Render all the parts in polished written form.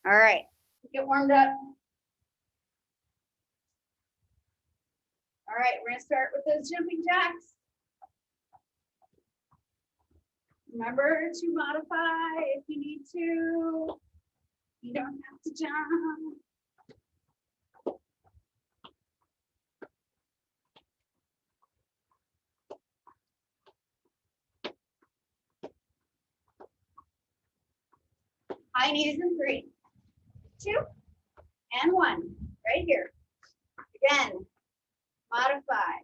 All right, get warmed up. All right, we're gonna start with those jumping jacks. Remember to modify if you need to. You don't have to jump. High knees in 3, 2, and 1. Right here. Again, modify.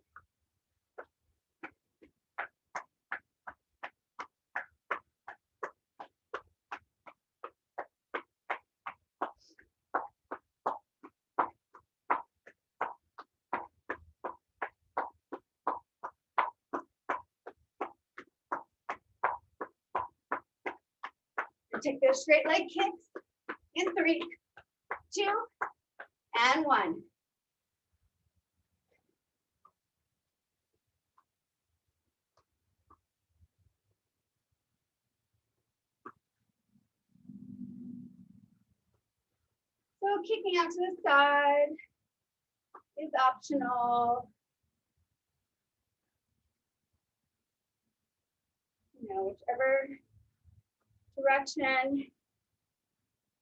Take those straight leg kicks in 3, 2, and 1. So kicking out to the side is optional. You know, whichever direction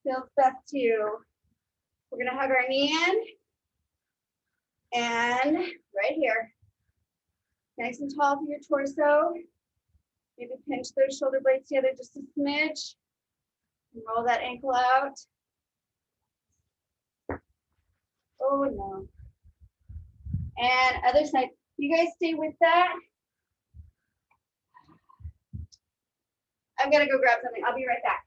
feels best to you. We're gonna hug our knee in and right here. Nice and tall for your torso. Maybe pinch those shoulder blades together just a smidge. And roll that ankle out. Oh no. And other side. You guys stay with that. I'm gonna go grab something. I'll be right back.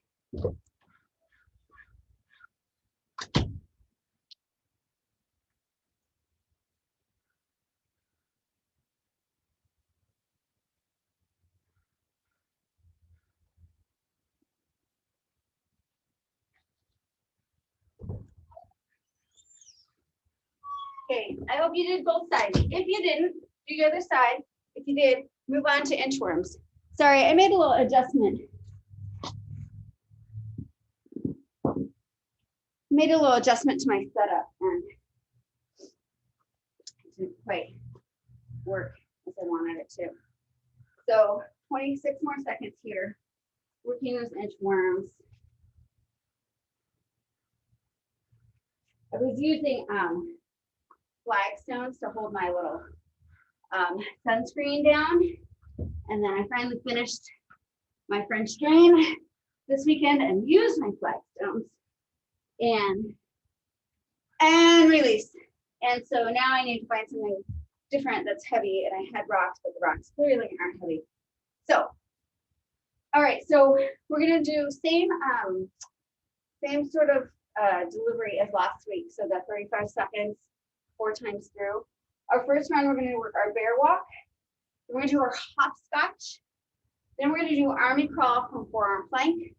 Okay, I hope you did both sides. If you didn't, do the other side. If you did, move on to inchworms. Sorry, I made a little adjustment. Made a little adjustment to my setup and it didn't quite work as I wanted it to. So 26 more seconds here, working those inchworms. I was using flagstones to hold my little sunscreen down. And then I finally finished my French drain this weekend and used my flagstones and release. And so now I need to find something different that's heavy. And I had rocks, but the rocks clearly aren't heavy. So, all right, so we're gonna do same sort of delivery as last week. So that 35 seconds, 4 times through. Our first round, we're gonna work our bear walk. We're gonna do our hopscotch. Then we're gonna do army crawl from forearm plank.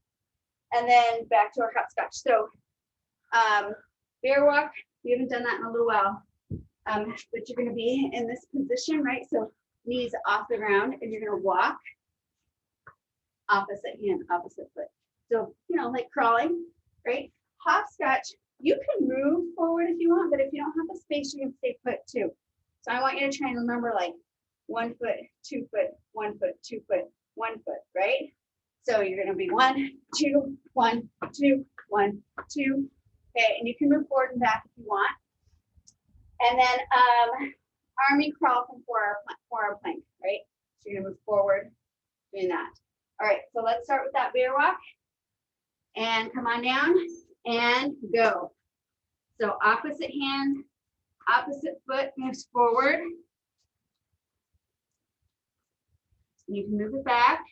And then back to our hopscotch. So bear walk, we haven't done that in a little while. But you're gonna be in this position, right? So knees off the ground and you're gonna walk opposite hand, opposite foot. So, you know, like crawling, right? Hopscotch, you can move forward if you want, but if you don't have the space, you can stay put too. So I want you to try and remember like 1 foot, 2 foot, 1 foot, 2 foot, 1 foot, right? So you're gonna be 1, 2, 1, 2, 1, 2. Okay, and you can move forward and back if you want. And then army crawl from forearm plank, right? So you're gonna move forward doing that. All right, so let's start with that bear walk. And come on down and go. So opposite hand, opposite foot moves forward. You can move it back.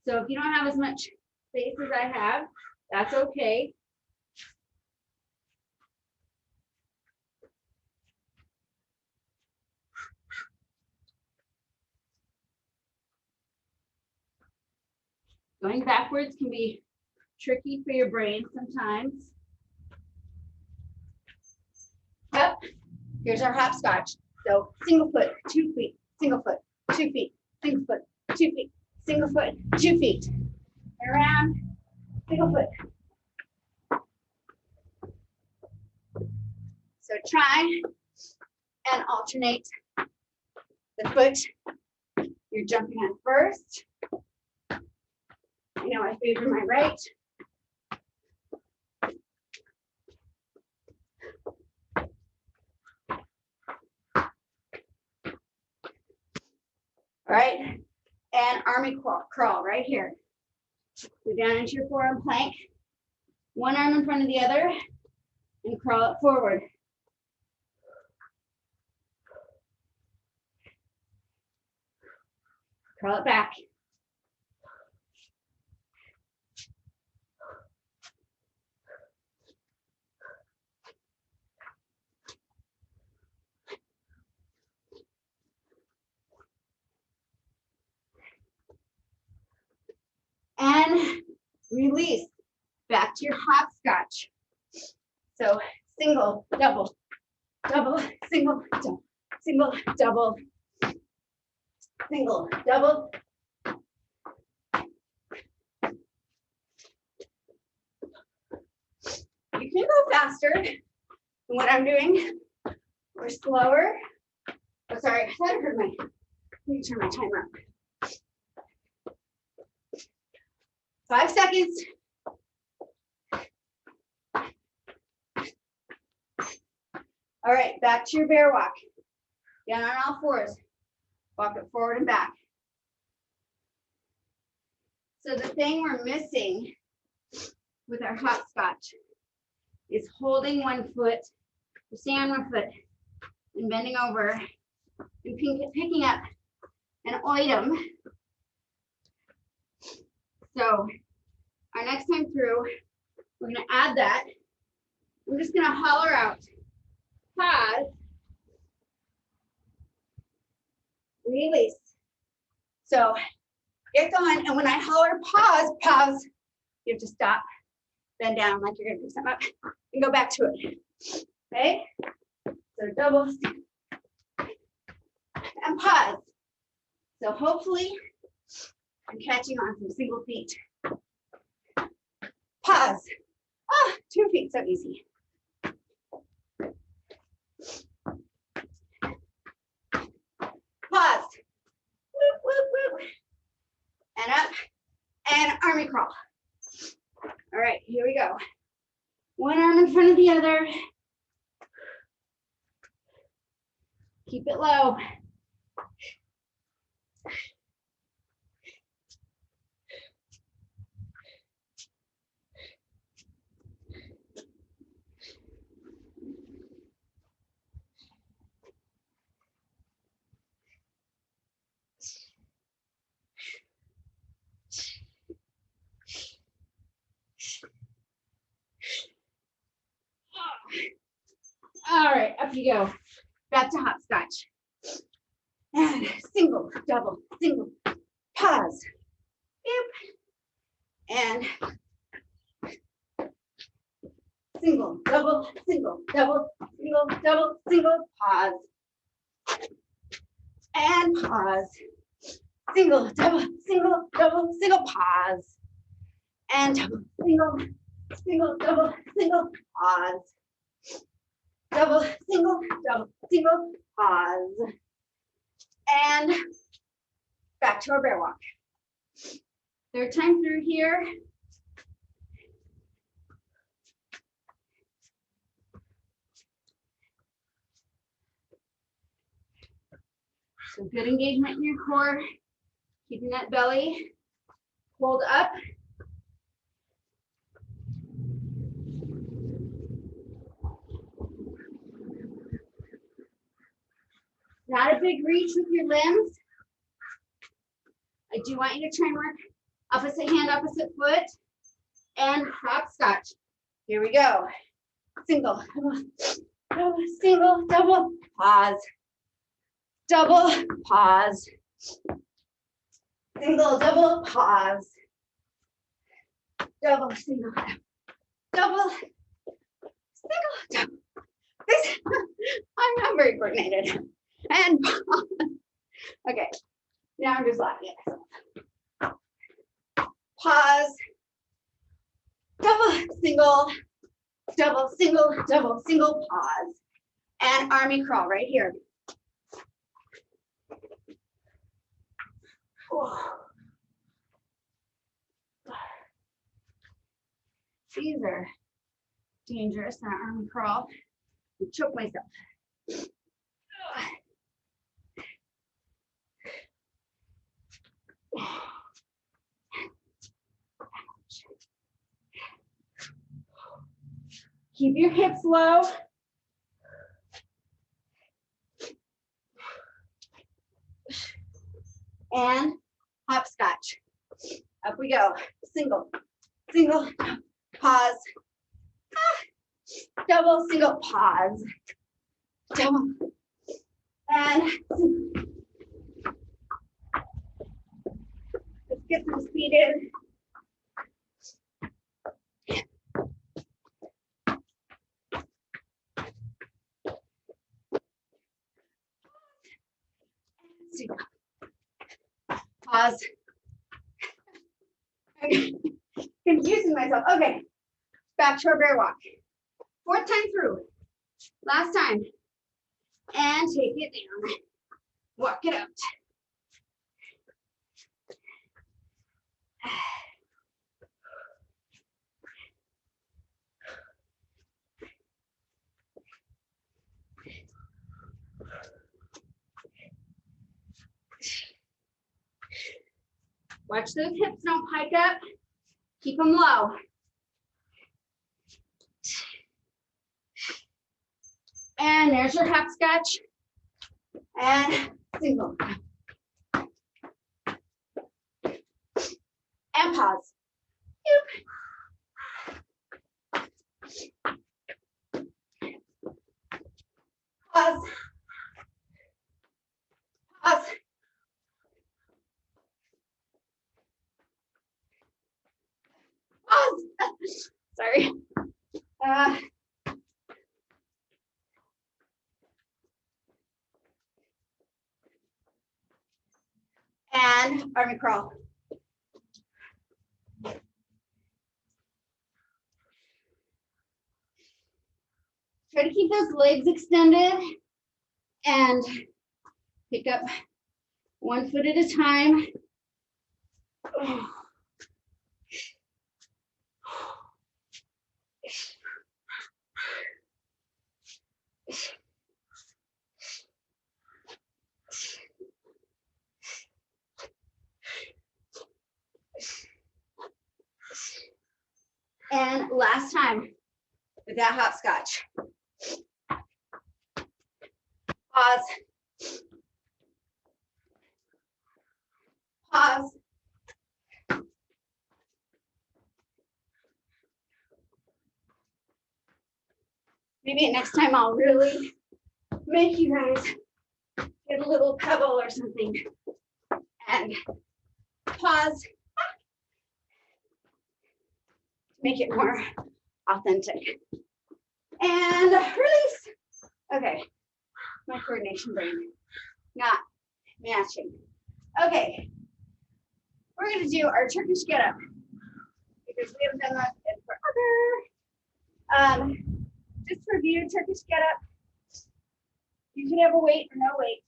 So if you don't have as much space as I have, that's okay. Going backwards can be tricky for your brain sometimes. Yep, here's our hopscotch. So single foot, 2 feet, single foot, 2 feet, single foot, 2 feet, single foot, 2 feet. Around, single foot. So try and alternate the foot you're jumping on first. You know, I favor my right. All right, and army crawl right here. Go down into your forearm plank, one arm in front of the other, and crawl it forward. Crawl it back. And release back to your hopscotch. So single, double, double, single, double, single, double, single, double. You can go faster than what I'm doing or slower. Oh, sorry, I thought I heard my, let me turn my timer up. 5 seconds. All right, back to your bear walk. Down on all fours. Walk it forward and back. So the thing we're missing with our hopscotch is holding one foot, staying on one foot, and bending over and picking up an item. So our next time through, we're gonna add that. I'm just gonna holler out, pause, release. So get going, and when I holler pause, pause, you have to stop, bend down like you're gonna do something up, and go back to it, okay? So double, and pause. So hopefully, I'm catching on from single feet. Pause. Ah, 2 feet, so easy. Pause. Whoop, whoop, whoop. And up, and army crawl. All right, here we go. One arm in front of the other. Keep it low. All right, up you go. Back to hopscotch. And single, double, single, pause. Yep. And single, double, single, double, single, double, single, pause. And pause. Single, double, single, double, single, pause. And double, single, single, double, single, pause. Double, single, double, single, pause. And back to our bear walk. Third time through here. So good engagement in your core, keeping that belly pulled up. Not a big reach with your limbs. I do want you to try and work opposite hand, opposite foot, and hopscotch. Here we go. Single, double, single, double, pause. Double, pause. Single, double, pause. Double, single, double, single, double. This, I'm not very coordinated. And pause. Okay, now I'm just laughing at myself. Pause, double, single, double, single, double, single, pause. And army crawl right here. These are dangerous in an army crawl. I choke myself. Keep your hips low. And hopscotch. Up we go. Single, single, pause. Double, single, pause. Double. And let's get some speed in. Pause. I'm confusing myself. Okay, back to our bear walk. Fourth time through. Last time. And take it down. Walk it out. Watch those hips don't pike up. Keep them low. And there's your hopscotch. And single. And pause. Pause. Pause. Pause. Sorry. And army crawl. Try to keep those legs extended and pick up 1 foot at a time. And last time with that hopscotch. Pause. Pause. Maybe next time I'll really make you guys get a little pebble or something. And pause. Make it more authentic. And release. Okay, my coordination brain not matching. Okay, we're gonna do our Turkish get up because we haven't done that in forever. Just review Turkish get up. You can have a weight or no weight.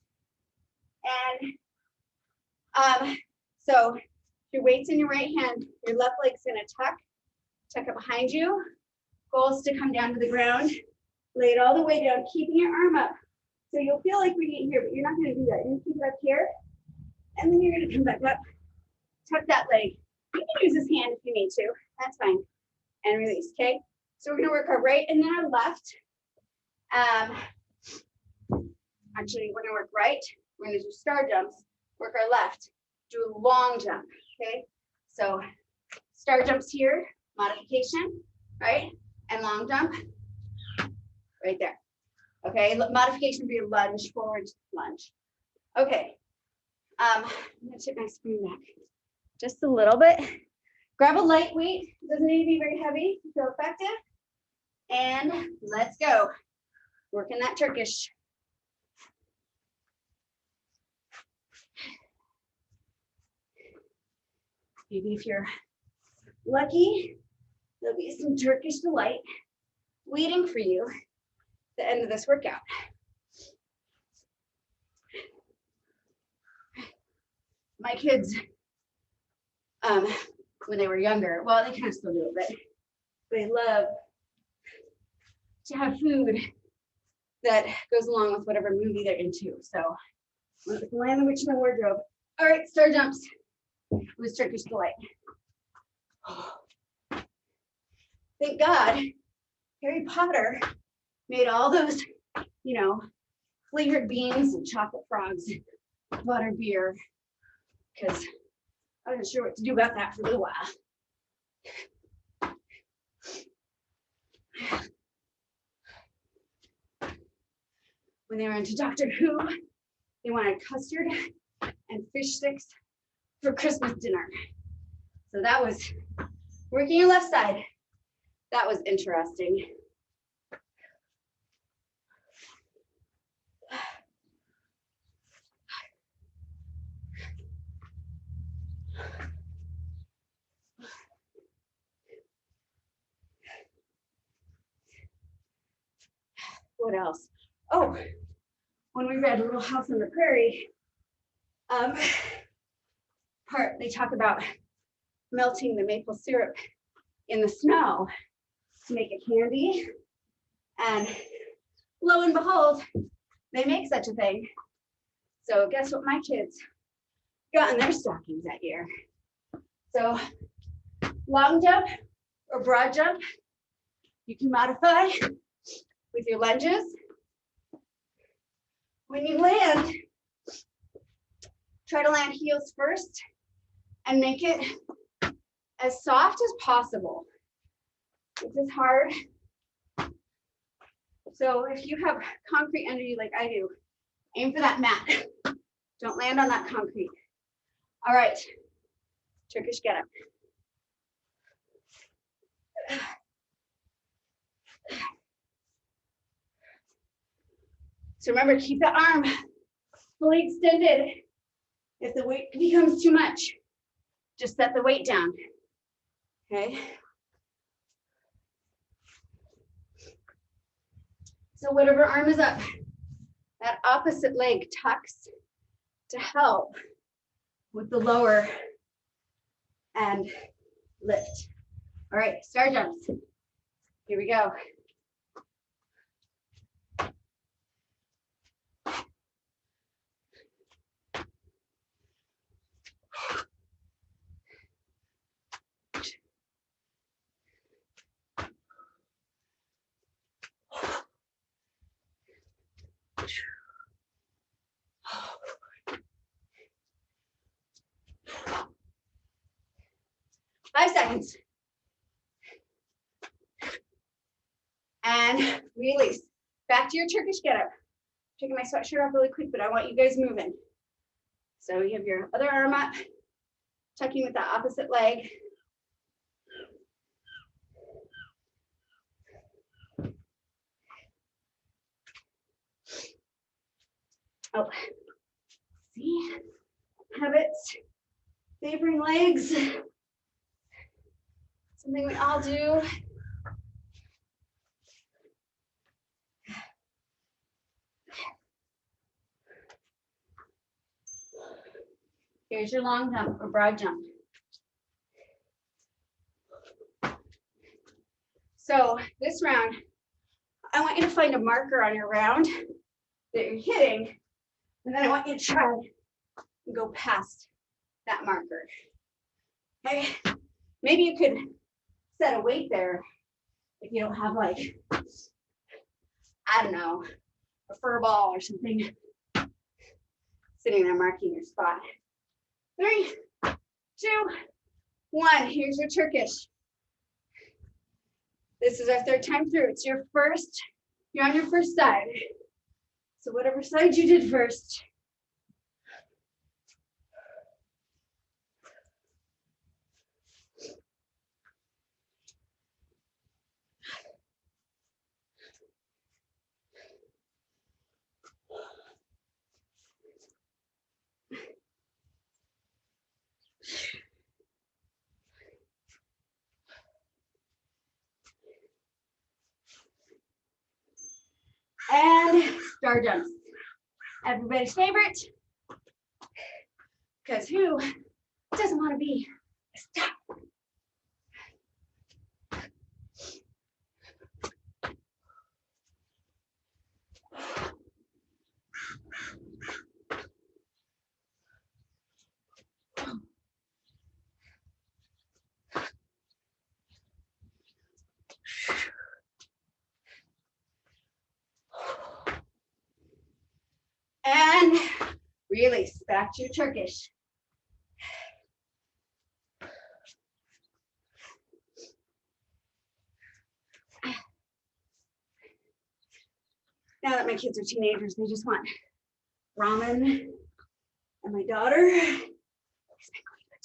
And so your weight's in your right hand, your left leg's gonna tuck up behind you. Goal is to come down to the ground, lay it all the way down, keeping your arm up. So you'll feel like we get here, but you're not gonna do that. You're gonna keep it up here, and then you're gonna come back up, tuck that leg. You can use this hand if you need to, that's fine. And release, okay? So we're gonna work our right and then our left. Actually, we're gonna work right. We're gonna do star jumps, work our left, do a long jump, okay? So star jumps here, modification, right? And long jump, right there. Okay, modification would be a lunge, forward lunge. Okay, I'm gonna tip my spoon back just a little bit. Grab a light weight, doesn't need to be very heavy to feel effective. And let's go. Working that Turkish. Maybe if you're lucky, There'll be some Turkish delight waiting for you at the end of this workout. My kids, when they were younger, well, they kind of still do it, but they love to have food that goes along with whatever movie they're into. So, Land the Witch in the Wardrobe. All right, star jumps with Turkish delight. Thank God Harry Potter made all those, flavored beans and chocolate frogs, butter beer, because I wasn't sure what to do about that for a little while. When they were into Doctor Who, they wanted custard and fish sticks for Christmas dinner. So that was working your left side. That was interesting. What else? Oh, when we read Little House on the Prairie, they talk about melting the maple syrup in the snow to make a candy. And lo and behold, they make such a thing. So guess what my kids got in their stockings that year? So long jump or broad jump, you can modify with your lunges. When you land, try to land heels first and make it as soft as possible. This is hard. So if you have concrete under you like I do, aim for that mat. Don't land on that concrete. All right, Turkish get up. So remember, keep the arm fully extended. If the weight becomes too much, just set the weight down, okay? So whatever arm is up, that opposite leg tucks to help with the lower and lift. All right, star jumps. Here we go. Five seconds. And release. Back to your Turkish get up. Taking my sweatshirt off really quick, but I want you guys moving. So you have your other arm up, tucking with the opposite leg. Oh, see, habits, favoring legs, something we all do. Here's your long jump or broad jump. So this round, I want you to find a marker on your round that you're hitting, and then I want you to try and go past that marker. Okay, maybe you could set a weight there if you don't have like, I don't know, a fur ball or something sitting there marking your spot. 3, 2, 1, here's your Turkish. This is our third time through. It's your first, you're on your first side. So whatever side you did first. star jumps. Everybody's favorite. Because who doesn't want to be a star? And release back to Turkish. Now that my kids are teenagers, they just want ramen. And my daughter is my queen of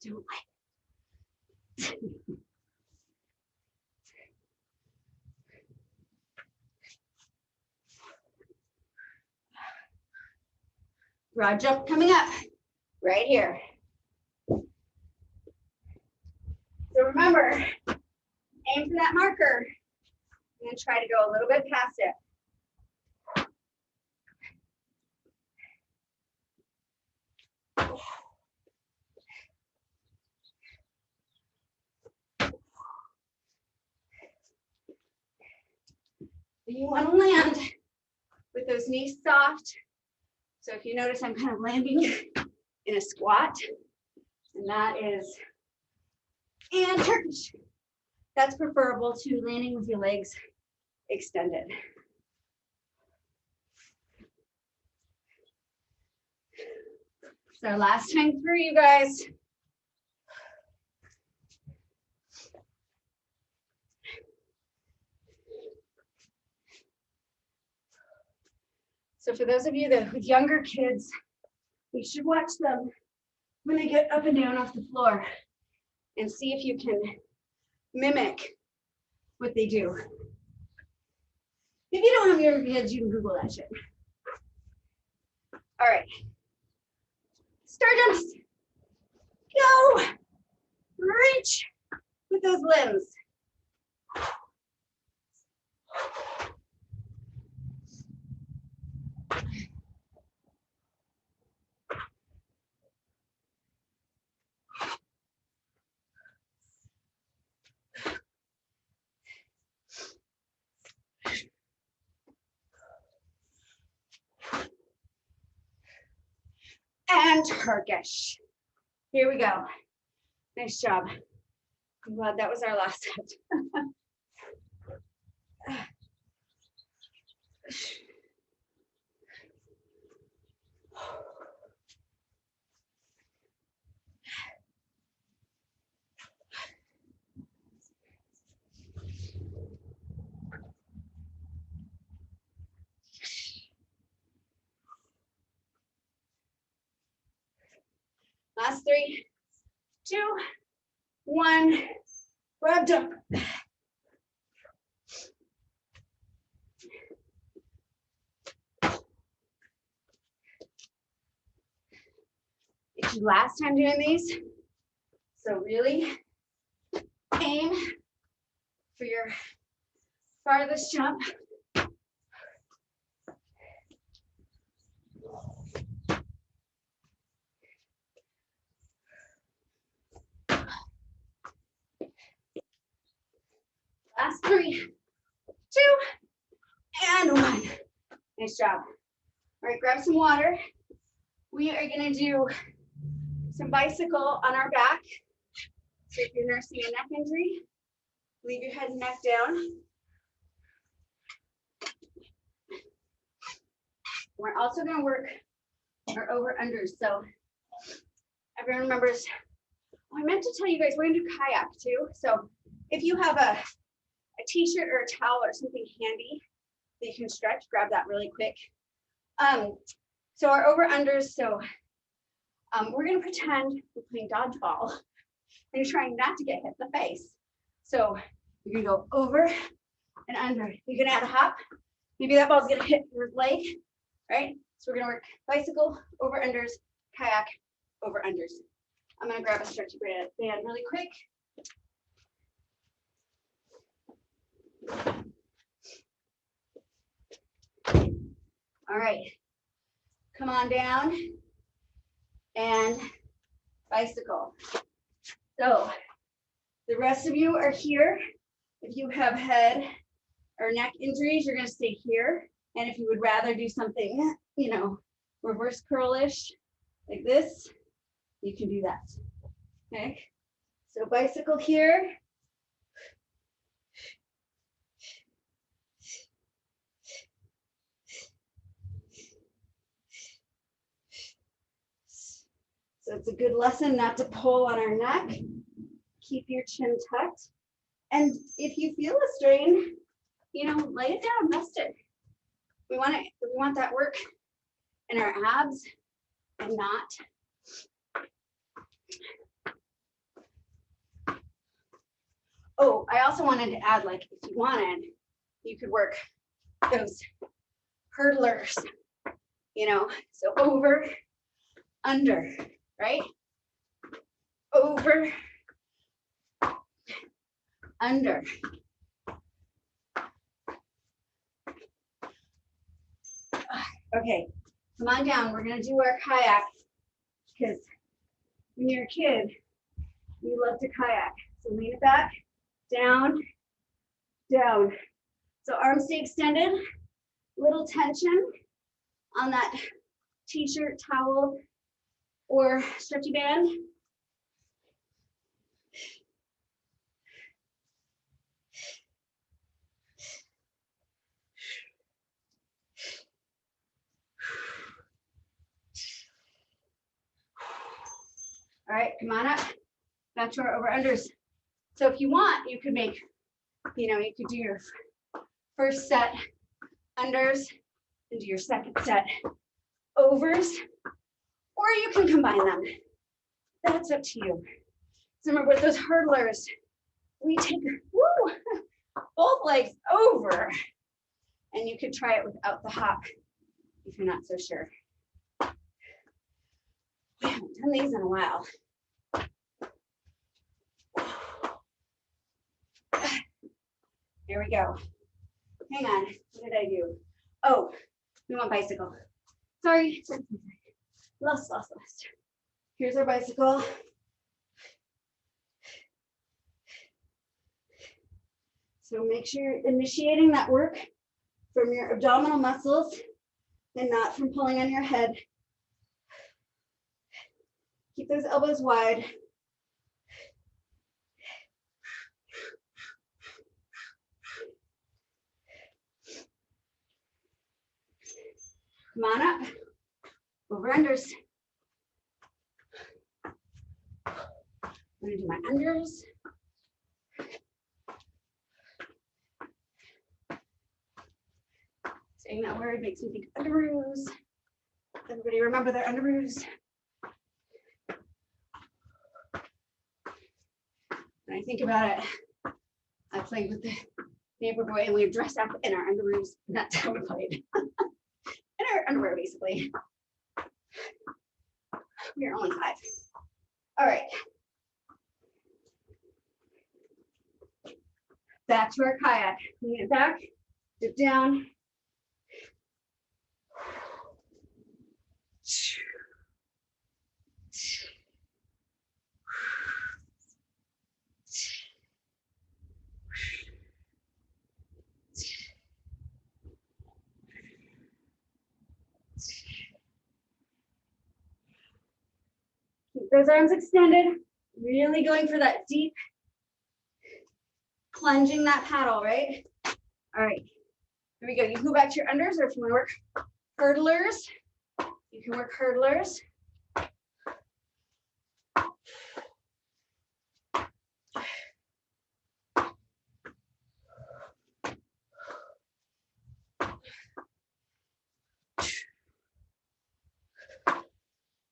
don't like it. Broad jump coming up right here. So remember, aim for that marker and then try to go a little bit past it. You want to land with those knees soft. So if you notice, I'm kind of landing in a squat, and that is, and Turkish. That's preferable to landing with your legs extended. So last time through, you guys. So for those of you that with younger kids, you should watch them when they get up and down off the floor and see if you can mimic what they do. If you don't have younger kids, you can Google that shit. All right. Star jumps. Go. Reach with those limbs. And Turkish. Here we go. Nice job. I'm glad that was our last set. Last 3, 2, 1. Broad jump. It's your last time doing these, so really aim for your farthest jump. Last 3, 2, and 1. Nice job. All right, grab some water. We are gonna do some bicycle on our back. So if you're nursing a neck injury, leave your head and neck down. We're also gonna work our over-unders. So everyone remembers, oh, I meant to tell you guys, we're gonna do kayak too. So if you have a t-shirt or a towel or something handy that you can stretch, grab that really quick. So our over-unders, so we're gonna pretend we're playing dodgeball and you're trying not to get hit in the face. So you're gonna go over and under. You're gonna add a hop. Maybe that ball's gonna hit your leg, right? So we're gonna work bicycle, over-unders, kayak, over-unders. I'm gonna grab a stretchy band really quick. All right, come on down and bicycle. So the rest of you are here. If you have head or neck injuries, you're gonna stay here. And if you would rather do something, you know, reverse curlish like this, you can do that, okay? So bicycle here. So it's a good lesson not to pull on our neck. Keep your chin tucked. And if you feel a strain, you know, lay it down, rest it. We want that work in our abs and not. Oh, I also wanted to add, like, if you wanted, you could work those hurdlers, you know, so over, under, right? Over, under. Okay, come on down. We're gonna do our kayak because when you're a kid, you love to kayak. So lean it back, down, down. So arms stay extended, little tension on that t-shirt, towel, or stretchy band. All right, come on up, back to our over-unders. So if you want, you could make, you know, you could do your first set unders and do your second set overs, or you can combine them. That's up to you. So remember with those hurdlers, we take both legs over, and you could try it without the hop if you're not so sure. We haven't done these in a while. Here we go. Hang on, what did I do? Oh, we want bicycle. Sorry, lost. Here's our bicycle. So make sure you're initiating that work from your abdominal muscles and not from pulling on your head. Keep those elbows wide. Come on up, over unders. I'm gonna do my unders. Saying that word makes me think underoos. Everybody remember their underoos? When I think about it, I played with the neighbor boy and we would dress up in our underoos. And that's how we played. In our underwear, basically. We are only 5. All right. Back to our kayak. Lean it back, dip down. Keep those arms extended, really going for that deep, plunging that paddle, right? All right, here we go. You can go back to your unders, or if you want to work hurdlers, you can work hurdlers.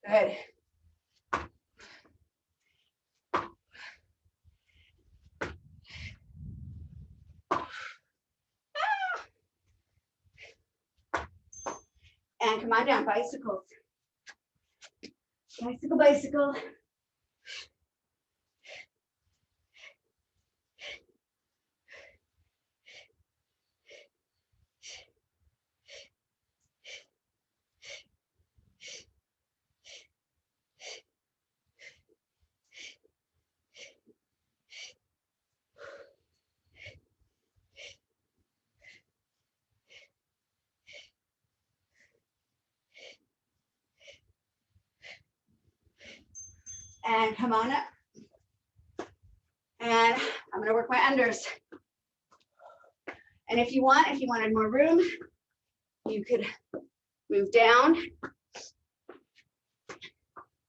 Good. And come on down, bicycles. Bicycle, bicycle. And come on up. And I'm gonna work my unders. And if you wanted more room, you could move down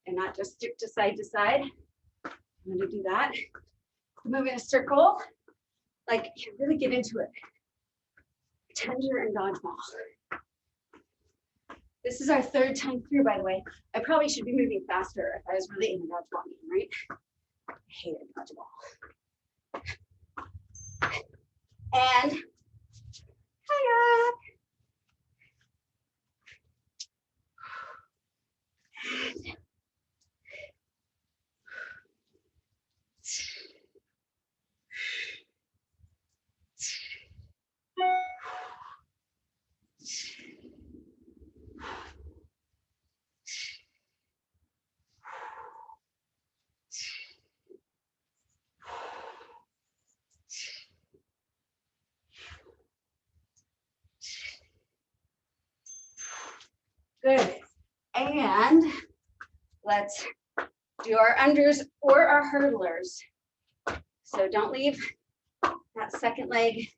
and not just stick to side. I'm gonna do that. Move in a circle, like you really get into it. Pretend you're in dodgeball. This is our third time through, by the way. I probably should be moving faster if I was really in a dodgeball game, right? I hated dodgeball. And high up. And good. And let's do our unders or our hurdlers. So don't leave that second leg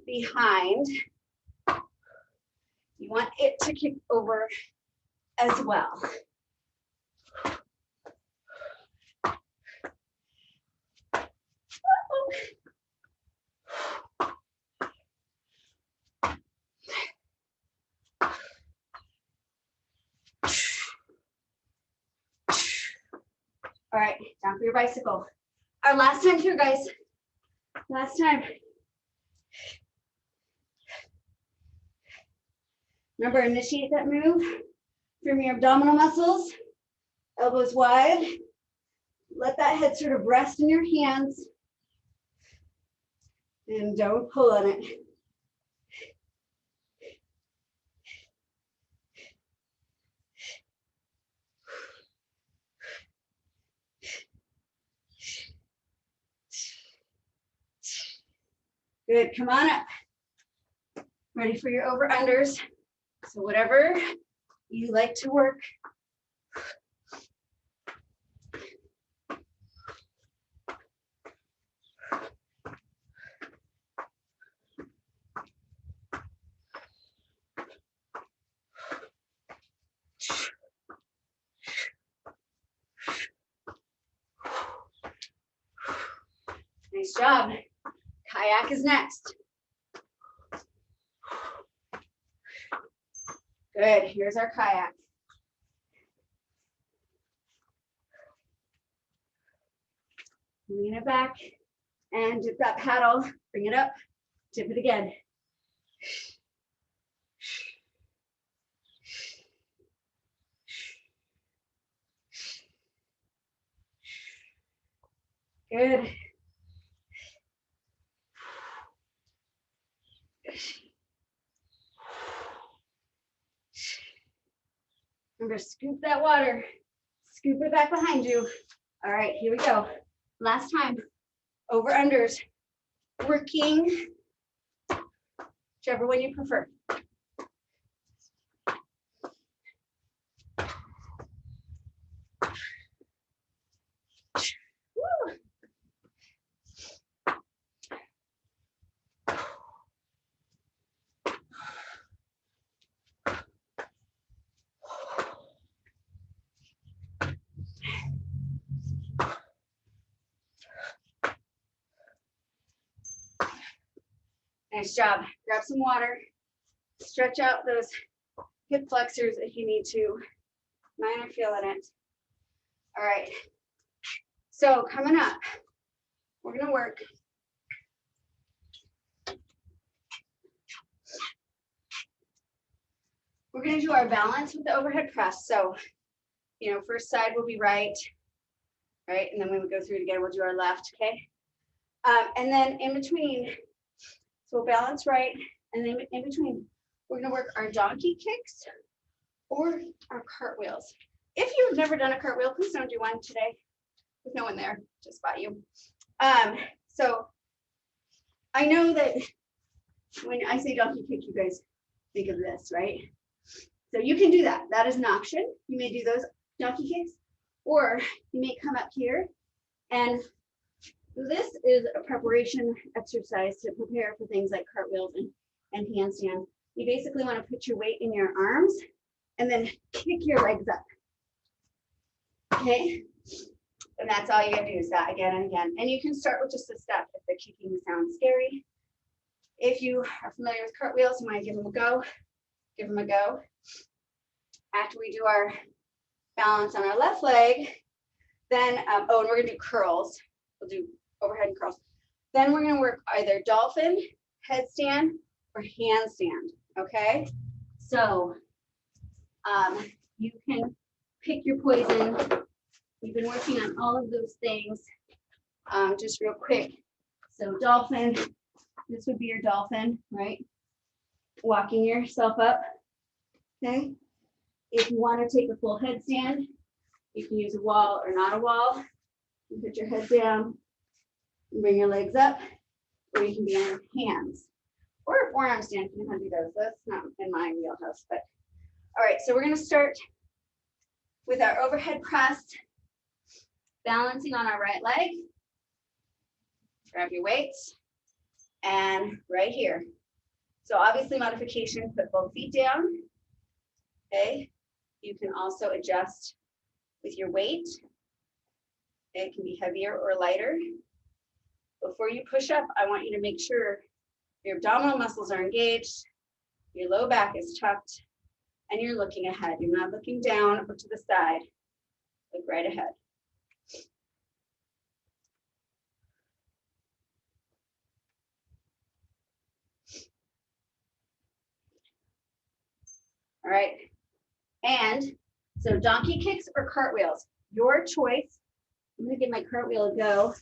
behind. You want it to kick over as well. All right, down for your bicycle. Our last time here, guys. Last time. Remember, initiate that move from your abdominal muscles, elbows wide. Let that head sort of rest in your hands. And don't pull on it. Good, come on up. Ready for your over-unders. So whatever you like to work. Nice job. Kayak is next. Good, here's our kayak. Lean it back and dip that paddle, bring it up, dip it again. Good. Remember, scoop that water, scoop it back behind you. All right, here we go. Last time, over unders, working, whichever one you prefer. Woo. Nice job. Grab some water. Stretch out those hip flexors if you need to. Mine are feeling it. All right. So coming up, we're gonna work. We're gonna do our balance with the overhead press. So, first side will be right, and then when we go through it again, we'll do our left, okay? And then in between, so we'll balance right, and then in between, we're gonna work our donkey kicks or our cartwheels. If you've never done a cartwheel, please don't do one today. There's no one there, just by you. So I know that when I say donkey kick, you guys think of this, right? So you can do that. That is an option. You may do those donkey kicks, Or you may come up here, and this is a preparation exercise to prepare for things like cartwheels and handstands. You basically want to put your weight in your arms and then kick your legs up. Okay? And that's all you gotta do is that again and again. And you can start with just a step if the kicking sounds scary. If you are familiar with cartwheels, you want to give them a go. Give them a go. After we do our balance on our left leg, then, oh, and we're gonna do curls. We'll do overhead and curls. Then we're gonna work either dolphin, headstand, or handstand, okay? So you can pick your poison. We've been working on all of those things just real quick. So dolphin, this would be your dolphin, right? Walking yourself up, okay? If you want to take a full headstand, you can use a wall or not a wall. You put your head down and bring your legs up, or you can be on your hands. Or a forearm stand, you can do those. That's not in my wheelhouse, but all right, so we're gonna start with our overhead press, balancing on our right leg. Grab your weights, and right here. So obviously modification, put both feet down, okay? You can also adjust with your weight. It can be heavier or lighter. Before you push up, I want you to make sure your abdominal muscles are engaged, your low back is tucked, and you're looking ahead. You're not looking down or to the side. Look right ahead. All right. And so donkey kicks or cartwheels, your choice. I'm gonna give my cartwheel a go.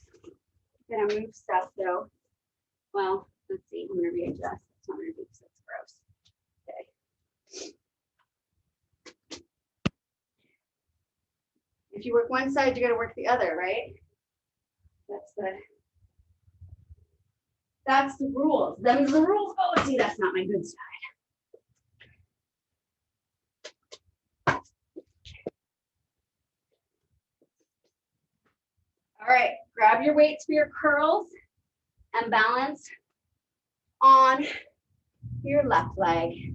I'm gonna move stuff though. Well, let's see, I'm gonna readjust. That's not gonna do this, that's gross. Okay. If you work one side, you gotta work the other, right? That's the rules. Them's the rules. Oh, see, that's not my good side. All right, grab your weights for your curls and balance on your left leg.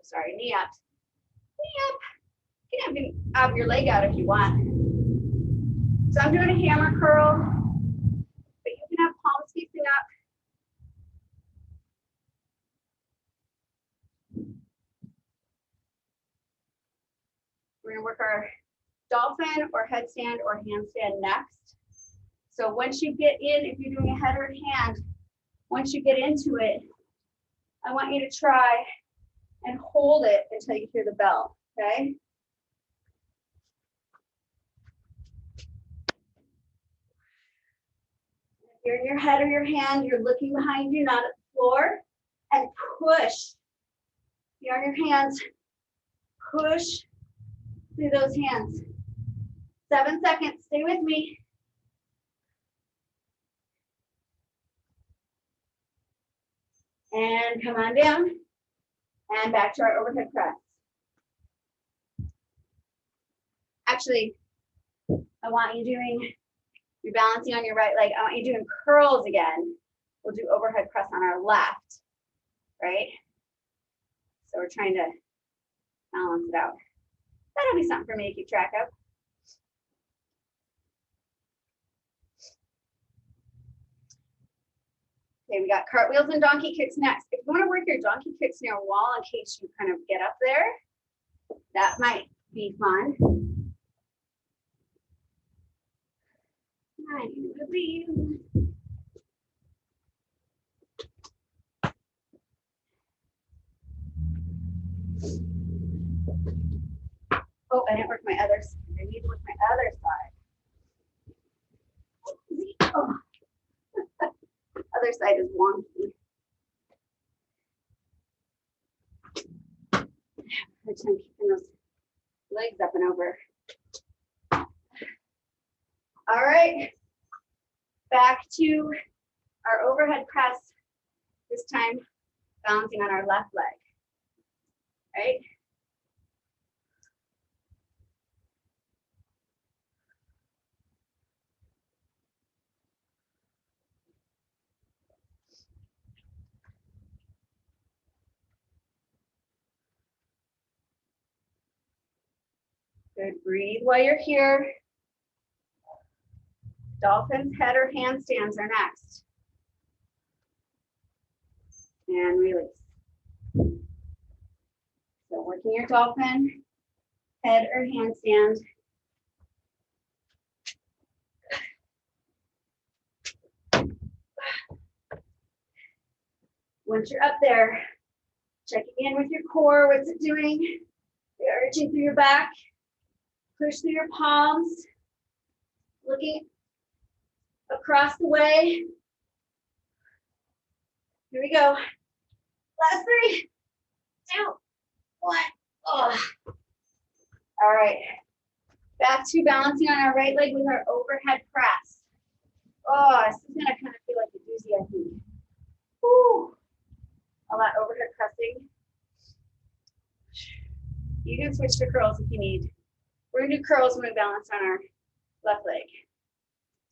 Sorry, knee up. Knee up. You can even have your leg out if you want. So I'm doing a hammer curl, but you can have palms facing up. We're gonna work our dolphin or headstand or handstand next. So once you get in, if you're doing a head or hand, once you get into it, I want you to try and hold it until you hear the bell, okay? If you're in your head or your hand, you're looking behind you, not at the floor, and push. You're on your hands, push through those hands. 7 seconds, stay with me. And come on down, and back to our overhead press. Actually, I want you doing, you're balancing on your right leg. I want you doing curls again. We'll do overhead press on our left, right? So we're trying to balance it out. That'll be something for me to keep track of. Okay, we got cartwheels and donkey kicks next. If you want to work your donkey kicks near a wall in case you kind of get up there, that might be fun. I need to leave. Oh, I didn't work my other side. I need to work my other side. Oh. Other side is wonky. Hard time keeping those legs up and over. All right, back to our overhead press. This time, balancing on our left leg. Right? Good, breathe while you're here. Dolphin's head or handstands are next. And release. So working your dolphin, head or handstand. Once you're up there, checking in with your core. What's it doing? You're arching through your back. Push through your palms. Looking across the way. Here we go. Last 3, 2, 1. Oh. All right. Back to balancing on our right leg with our overhead press. Oh, this is gonna kind of feel like a doozy, I think. Woo. All that overhead pressing. You can switch to curls if you need. We're gonna do curls when we balance on our left leg.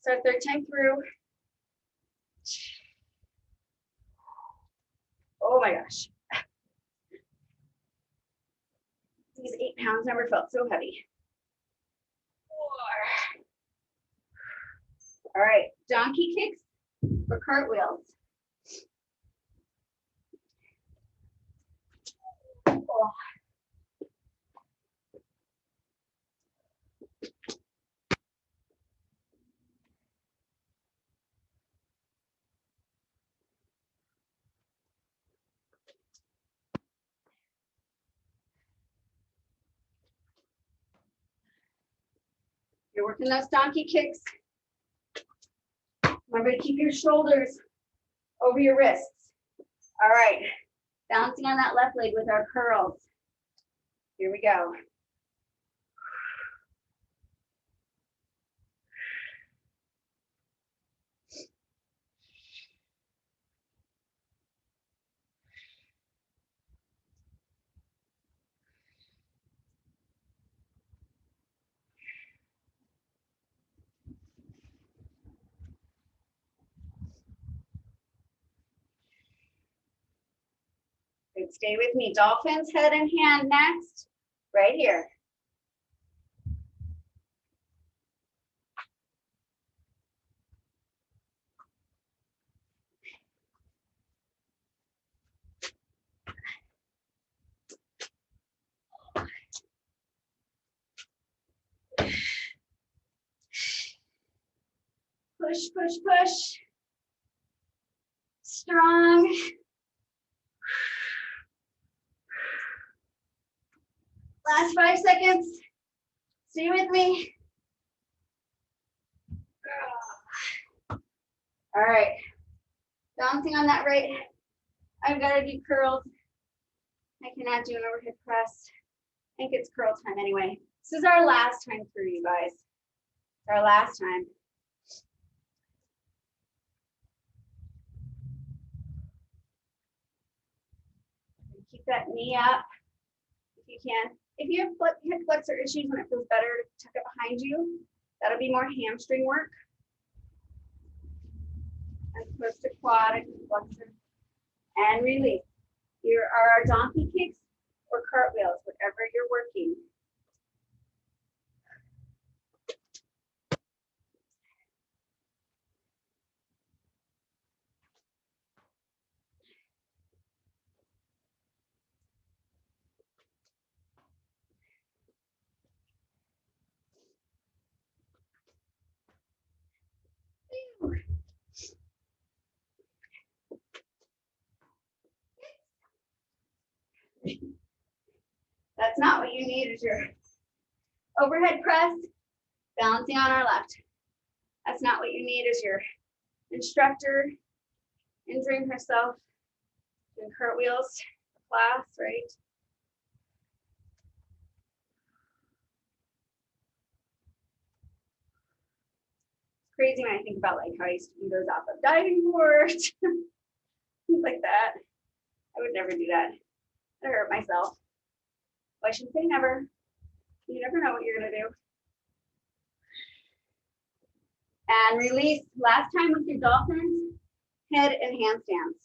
So our 3rd time through. Oh my gosh. These 8 pounds never felt so heavy. 4. All right, donkey kicks or cartwheels. Oh. You're working those donkey kicks. Remember to keep your shoulders over your wrists. All right, balancing on that left leg with our curls. Here we go. Good, stay with me. Dolphins, head and hand next, right here. Push, push, push. Strong. Last 5 seconds. Stay with me. All right. Bouncing on that right. I've got to do curls. I cannot do an overhead press. I think it's curl time anyway. This is our last time through, you guys. It's our last time. Keep that knee up if you can. If you have hip flexor issues and it feels better to tuck it behind you, that'll be more hamstring work. As opposed to quad and flexor. And release. Here are our donkey kicks or cartwheels, whatever you're working. That's not what you need is your overhead press, balancing on our left. That's not what you need is your instructor injuring herself doing cartwheels class, right? Crazy when I think about like how I used to do those off of diving boards, things like that. I would never do that. I hurt myself. Well, I shouldn't say never. You never know what you're gonna do. And release. Last time with your dolphins, head and handstands.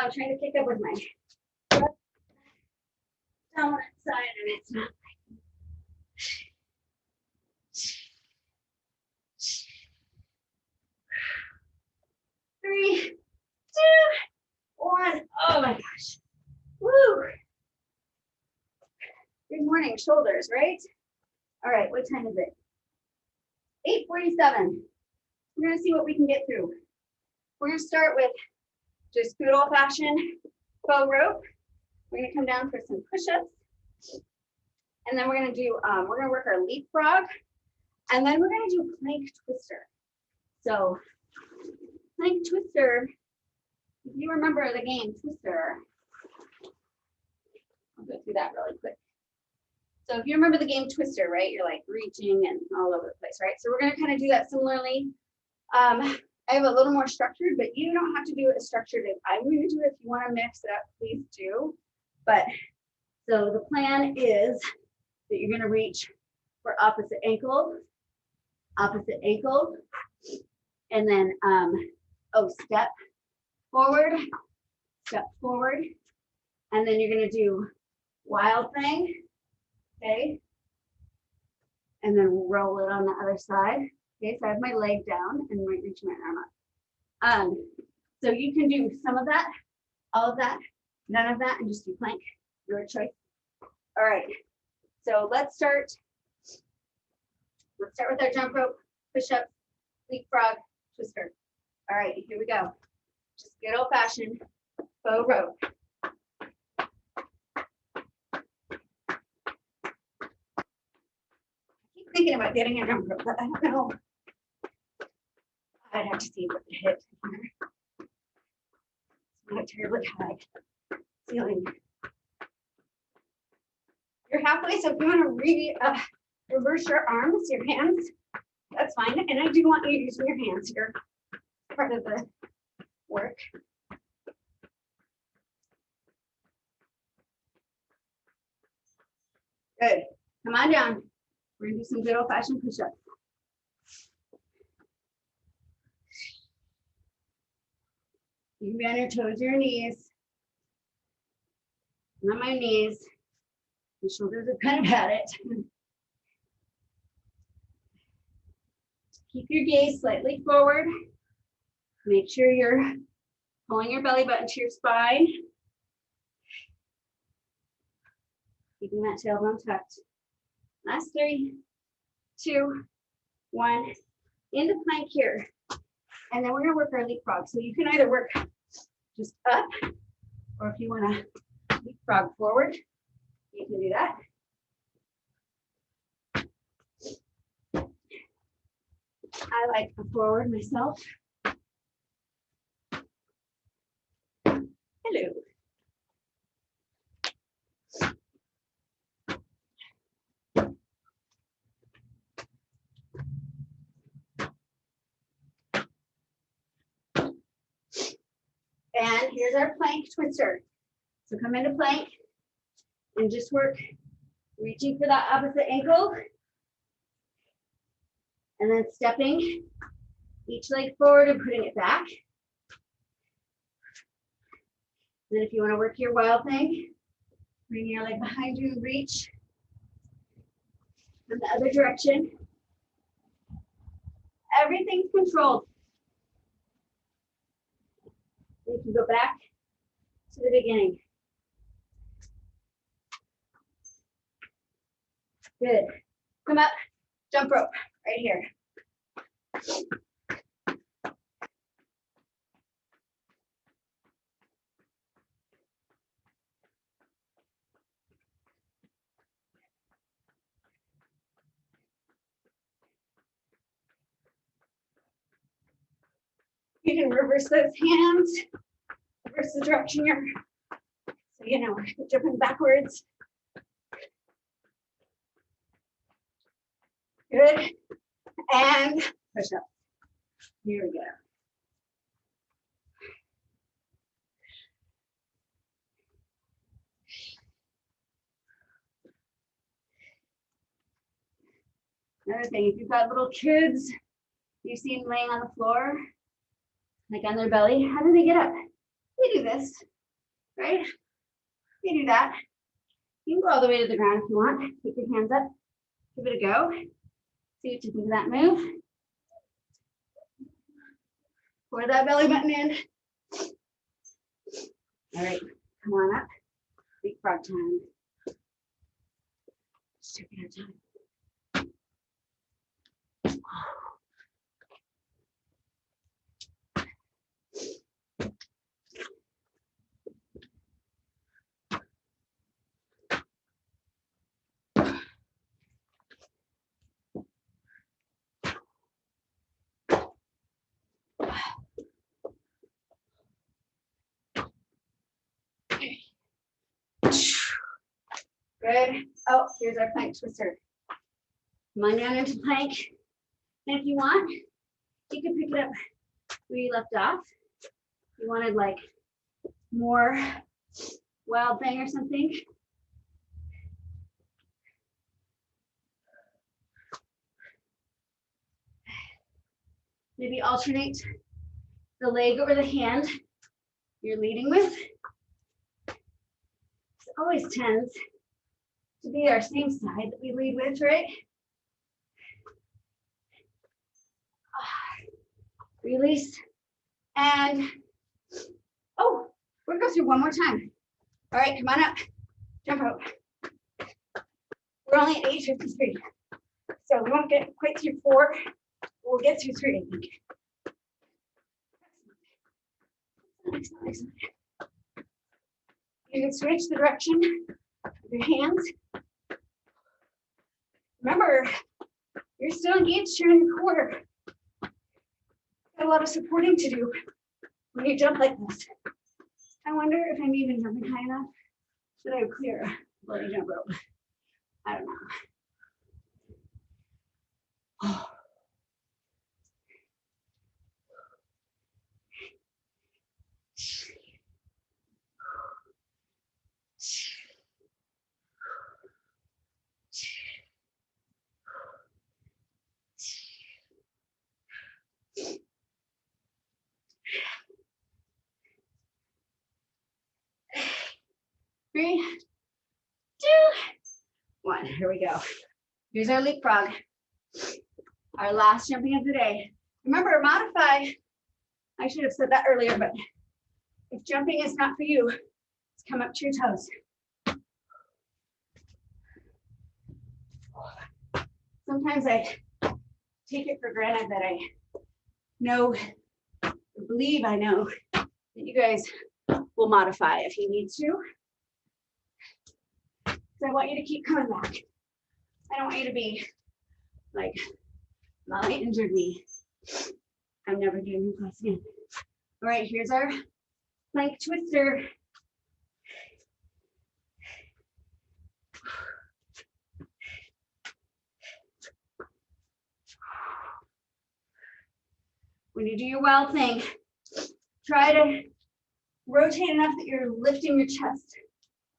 I'm trying to kick up with my dominant side and it's not. 3, 2, 1. Oh my gosh. Woo. Good morning, shoulders, right? All right, what time is it? 8:47. We're gonna see what we can get through. We're gonna start with just good old fashioned bow rope. We're gonna come down for some push-ups. And then we're gonna work our leapfrog. And then we're gonna do plank twister. So plank twister, if you remember the game Twister, I'll go through that really quick. So if you remember the game Twister, right, you're like reaching and all over the place, right? So we're gonna kind of do that similarly. I have a little more structured, but you don't have to do it as structured as I'm going to do it. If you want to mix it up, please do. But so the plan is that you're going to reach for opposite ankle, and then step forward, and then you're going to do wild thing, okay, and then roll it on the other side. Okay, so I have my leg down and might reach my arm up. So you can do some of that, all of that, none of that, and just do plank, your choice. All right, so let's start with our jump rope, push-up, leapfrog, twister. All right, here we go. Just good old fashioned bow rope. I keep thinking about getting a jump rope, but I don't know. I'd have to see what the hit here. It's not terribly high ceiling. You're halfway, so if you want to reverse your arms, your hands, that's fine. And I do want you using your hands here, part of the work. Good. Come on down. We're gonna do some good old-fashioned push-ups. You can be on your toes, your knees. I'm on my knees. My shoulders are kind of at it. Keep your gaze slightly forward. Make sure you're pulling your belly button to your spine. Keeping that tailbone tucked. Last 3, 2, 1. Into plank here. And then we're going to work our leapfrog. So you can either work just up, or if you want to leapfrog forward, you can do that. I like the forward myself. Hello. And here's our plank twister. So come into plank and just work reaching for that opposite ankle. And then stepping each leg forward and putting it back. Then if you want to work your wild thing, bring your leg behind you and reach in the other direction. Everything's controlled. You can go back to the beginning. Good. Come up, jump rope right here. You can reverse those hands, reverse the direction you're, so you know, jumping backwards. Good. And push up. Here we go. Another thing, if you've got little kids, you see them laying on the floor, like on their belly, how do they get up? They do this. right? You do that. You can go all the way to the ground if you want. Keep your hands up. Give it a go. See what you think of that move. Pour that belly button in. All right, come on up. Big frog time. Just taking our time. Good. Oh, here's our plank twister. Come on down into plank. And if you want, you can pick it up where you left off. If you wanted like more wild thing or something. Maybe alternate the leg over the hand you're leading with. It always tends to be our same side that we lead with, right? Release. And, oh, we're gonna go through one more time. All right, come on up. Jump out. We're only at 8:53. So we won't get quite through 4. We'll get through 3, I think. Excellent, excellent. You can switch the direction of your hands. Remember, you're still engaged here in your core. Got a lot of supporting to do when you jump like this. I wonder if I'm even jumping high enough. Should I clear a bloody jump rope? I don't know. Oh. Three, 2, 1. Here we go. Here's our leapfrog. Our last jumping of the day. Remember, modify. I should have said that earlier, but if jumping is not for you, let's come up to your toes. Sometimes I take it for granted that I know, or believe I know, that you guys will modify if you need to. So I want you to keep coming back. I don't want you to be like, Molly injured me. I'm never doing this class again. All right, here's our plank twister. When you do your wild thing, try to rotate enough that you're lifting your chest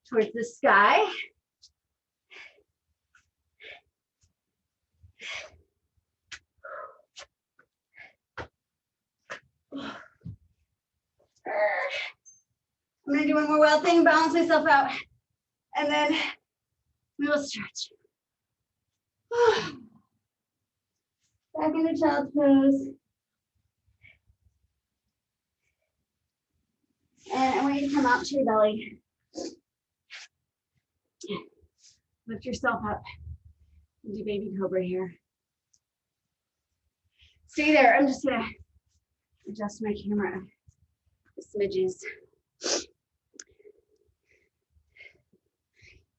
towards the sky. I'm gonna do one more wild thing, balance myself out, and then we will stretch. Back into child's pose. And I want you to come out to your belly. Lift yourself up. Do baby cobra here. Stay there. I'm just gonna adjust my camera the smidges.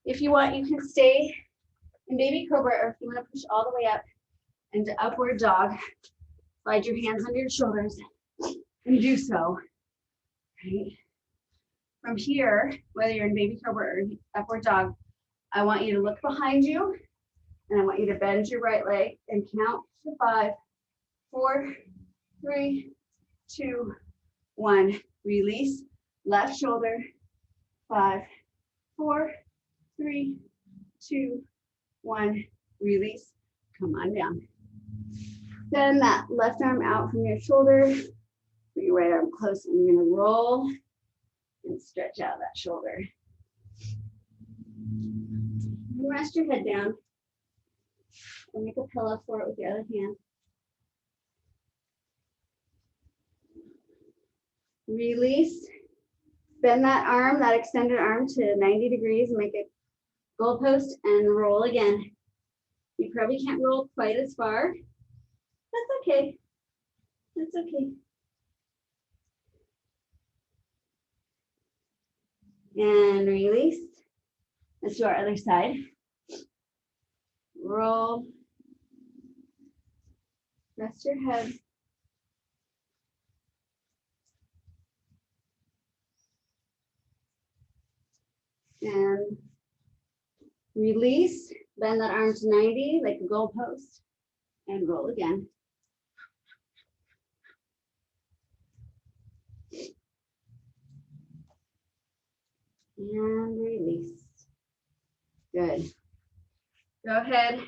If you want, you can stay in baby cobra, or if you want to push all the way up into upward dog, slide your hands under your shoulders and do so. Right? From here, whether you're in baby cobra or upward dog, I want you to look behind you, and I want you to bend your right leg and count to 5, 4, 3, 2, 1. Release, left shoulder, 5, 4, 3, 2, 1. Release, come on down. Send that left arm out from your shoulder, put your right arm close, and you're gonna roll And stretch out that shoulder. Rest your head down. And make a pillow for it with the other hand. Release. Bend that arm, that extended arm to 90 degrees and make it goalpost and roll again. You probably can't roll quite as far. That's okay. That's okay. And release. Let's do our other side. Roll. Rest your head. And release. Bend that arm to 90 like a goalpost and roll again. And release. Good. Go ahead.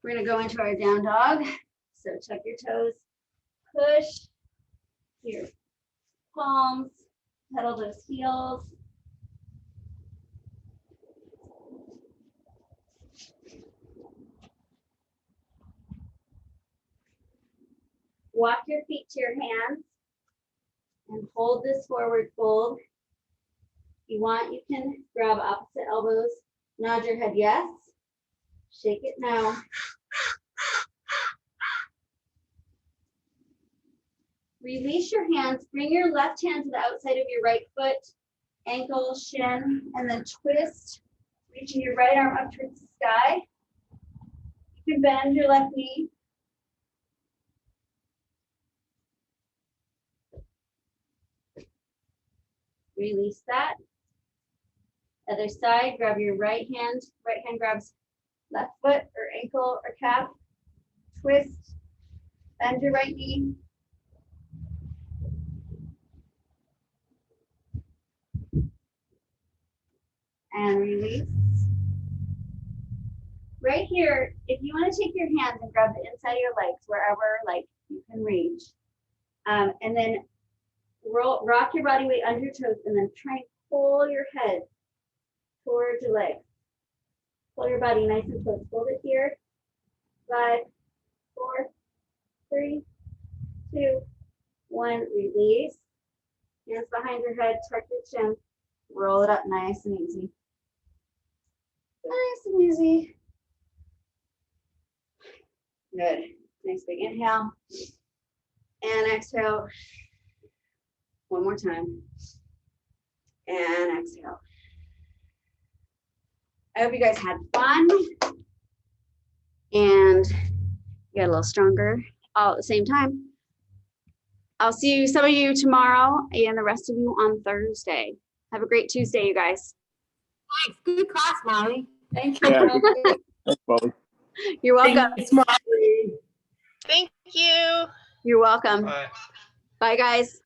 We're going to go into our down dog. So tuck your toes, push your palms, pedal those heels. Walk your feet to your hands and hold this forward fold. If you want, you can grab opposite elbows, nod your head yes, shake it now. Release your hands, bring your left hand to the outside of your right foot, ankle, shin, and then twist, reaching your right arm up towards the sky. You can bend your left knee. Release that. Other side, grab your right hand grabs left foot or ankle or calf. Twist, bend your right knee. And release. Right here, if you want to take your hands and grab the inside of your legs, wherever like you can reach, and then rock your body weight under your toes, and then try and pull your head towards your legs. Pull your body nice and close. Hold it here. 5, 4, 3, 2, 1. Release. Hands behind your head. Tuck your chin. Roll it up nice and easy. Nice and easy. Good. Nice big inhale. And exhale. One more time. And exhale. I hope you guys had fun and get a little stronger all at the same time. I'll see you, some of you tomorrow and the rest of you on Thursday. Have a great Tuesday, you guys. Thanks. Good class, Molly. Thank you. Yeah. Thanks, Molly. You're welcome. Thanks, Molly. Thank you. You're welcome. Bye. Bye, guys.